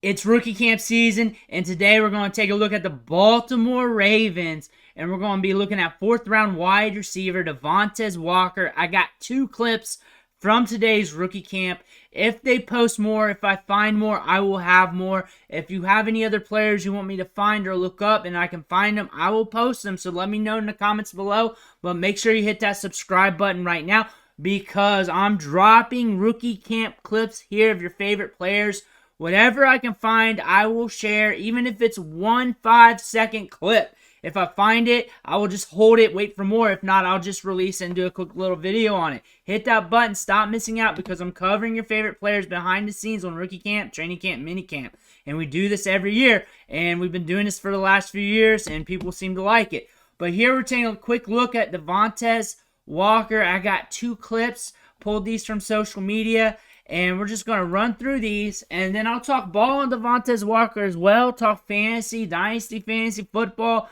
It's rookie camp season, and today we're going to take a look at the Baltimore Ravens, and we're going to be looking at 4th round wide receiver Devontez Walker. I got 2 clips from today's rookie camp. If they post more, if I find more, I will have more. If you have any other players you want me to find or look up and I can find them, I will post them. So let me know in the comments below. But make sure you hit that subscribe button right now because I'm dropping rookie camp clips here of your favorite players. Whatever I can find, I will share, even if it's 1 5-second clip. If I find it, I will just hold it, wait for more. If not, I'll just release it and do a quick little video on it. Hit that button. Stop missing out because I'm covering your favorite players behind the scenes on rookie camp, training camp, mini camp. And we do this every year. And we've been doing this for the last few years, and people seem to like it. But here we're taking a quick look at Devontez Walker. I got 2 clips, pulled these from social media. And we're just going to run through these. And then I'll talk ball on Devontez Walker as well. Talk fantasy, dynasty fantasy football.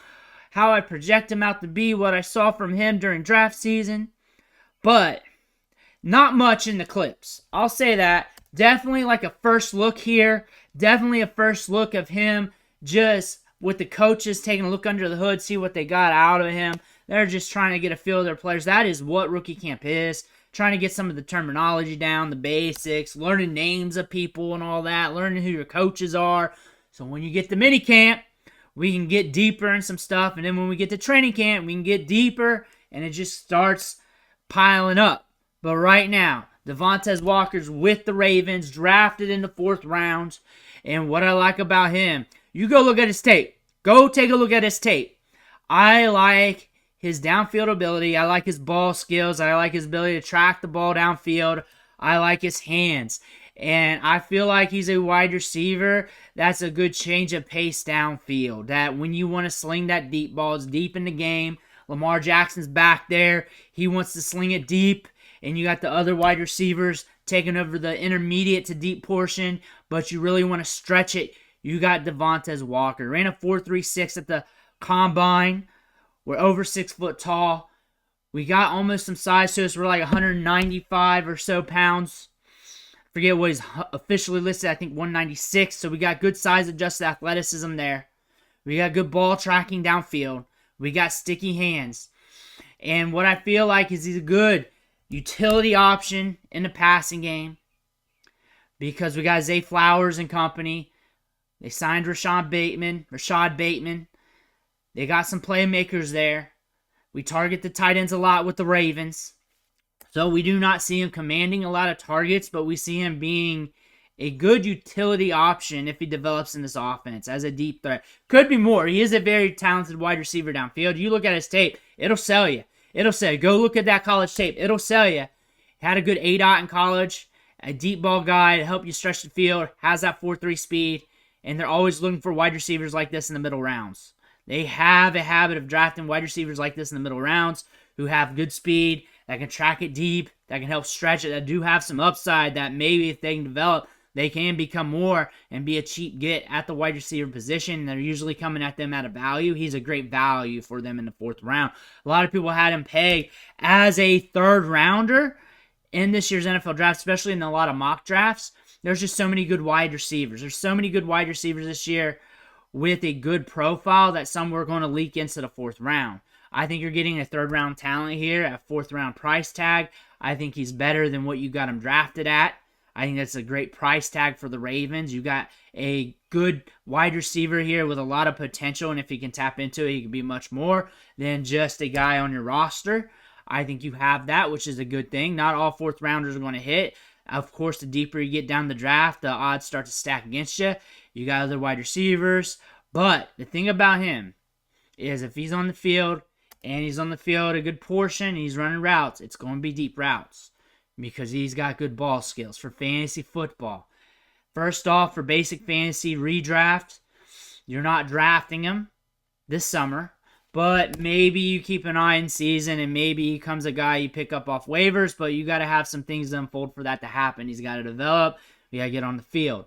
How I project him out to be. What I saw from him during draft season. But not much in the clips. I'll say that. Definitely like a first look here. Definitely a first look of him. Just with the coaches taking a look under the hood. See what they got out of him. They're just trying to get a feel of their players. That is what rookie camp is. Trying to get some of the terminology down, the basics, learning names of people and all that, learning who your coaches are. So when you get to mini camp, we can get deeper in some stuff. And then when we get to training camp, we can get deeper, and it just starts piling up. But right now, Devontez Walker's with the Ravens, drafted in the 4th round. And what I like about him, you go look at his tape. Go take a look at his tape. I like his downfield ability. I like his ball skills. I like his ability to track the ball downfield. I like his hands. And I feel like he's a wide receiver that's a good change of pace downfield. That when you want to sling that deep ball, it's deep in the game. Lamar Jackson's back there. He wants to sling it deep. And you got the other wide receivers taking over the intermediate to deep portion. But you really want to stretch it. You got Devontez Walker. Ran a 4.36 at the combine. We're over 6 foot tall. We got almost some size to us. We're like 195 or so pounds. Forget what he's officially listed. I think 196. So we got good size adjusted athleticism there. We got good ball tracking downfield. We got sticky hands. And what I feel like is he's a good utility option in the passing game. Because we got Zay Flowers and company. They signed Rashad Bateman. They got some playmakers there. We target the tight ends a lot with the Ravens. So we do not see him commanding a lot of targets, but we see him being a good utility option if he develops in this offense as a deep threat. Could be more. He is a very talented wide receiver downfield. You look at his tape, it'll sell you. It'll sell you. Go look at that college tape. It'll sell you. Had a good ADOT in college, a deep ball guy to help you stretch the field, has that 4.3 speed, and they're always looking for wide receivers like this in the middle rounds. They have a habit of drafting wide receivers like this in the middle rounds who have good speed, that can track it deep, that can help stretch it, that do have some upside that maybe if they can develop, they can become more and be a cheap get at the wide receiver position. They're usually coming at them at a value. He's a great value for them in the 4th round. A lot of people had him pegged as a 3rd rounder in this year's NFL draft, especially in a lot of mock drafts. There's just so many good wide receivers. There's so many good wide receivers this year with a good profile that some were going to leak into the 4th round. I think you're getting a 3rd round talent here at 4th round price tag. I think he's better than what you got him drafted at. I think that's a great price tag for the Ravens. You got a good wide receiver here with a lot of potential, and if he can tap into it, he can be much more than just a guy on your roster. I think you have that, which is a good thing. Not all 4th rounders are going to hit. Of course, the deeper you get down the draft, the odds start to stack against you. You got other wide receivers. But the thing about him is if he's on the field, and he's on the field a good portion, he's running routes, it's going to be deep routes. Because he's got good ball skills for fantasy football. First off, for basic fantasy redraft, you're not drafting him this summer. But maybe you keep an eye in season, and maybe he comes a guy you pick up off waivers, but you got to have some things to unfold for that to happen. He's got to develop. You got to get on the field.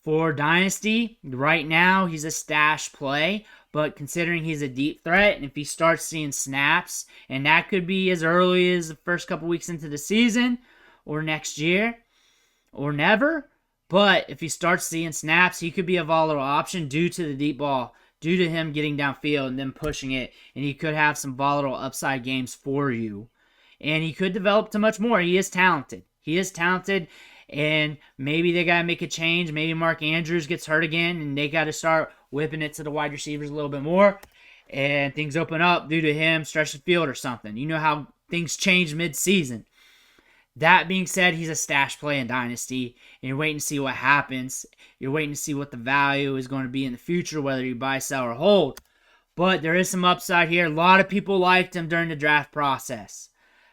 For Dynasty, right now, he's a stash play, but considering he's a deep threat, and if he starts seeing snaps, and that could be as early as the first couple weeks into the season, or next year, or never, But if he starts seeing snaps, he could be a volatile option due to the deep ball, due to him getting downfield and then pushing it. And he could have some volatile upside games for you. And he could develop to much more. He is talented. He is talented. And maybe they got to make a change. Maybe Mark Andrews gets hurt again, and they got to start whipping it to the wide receivers a little bit more. And things open up due to him stretching the field or something. You know how things change mid-season. That being said, he's a stash play in Dynasty, and you're waiting to see what happens. You're waiting to see what the value is going to be in the future, whether you buy, sell, or hold. But there is some upside here. A lot of people liked him during the draft process.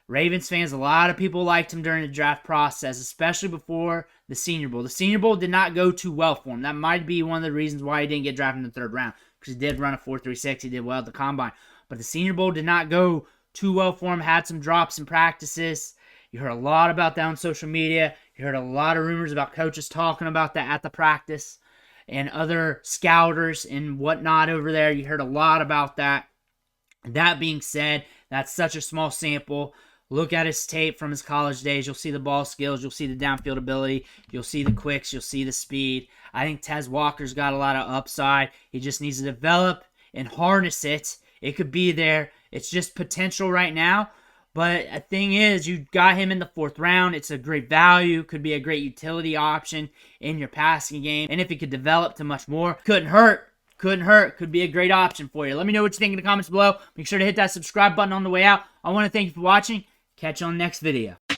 Ravens fans, a lot of people liked him during the draft process, especially before the Senior Bowl. The Senior Bowl did not go too well for him. That might be one of the reasons why he didn't get drafted in the third round, because he did run a 4.36. He did well at the Combine. But the Senior Bowl did not go too well for him, had some drops in practices. You heard a lot about that on social media. You heard a lot of rumors about coaches talking about that at the practice and other scouters and whatnot over there. You heard a lot about that. That being said, that's such a small sample. Look at his tape from his college days. You'll see the ball skills. You'll see the downfield ability. You'll see the quicks. You'll see the speed. I think Tez Walker's got a lot of upside. He just needs to develop and harness it. It could be there. It's just potential right now. But the thing is, you got him in the 4th round. It's a great value. Could be a great utility option in your passing game. And if he could develop to much more, couldn't hurt. Couldn't hurt. Could be a great option for you. Let me know what you think in the comments below. Make sure to hit that subscribe button on the way out. I want to thank you for watching. Catch you on the next video.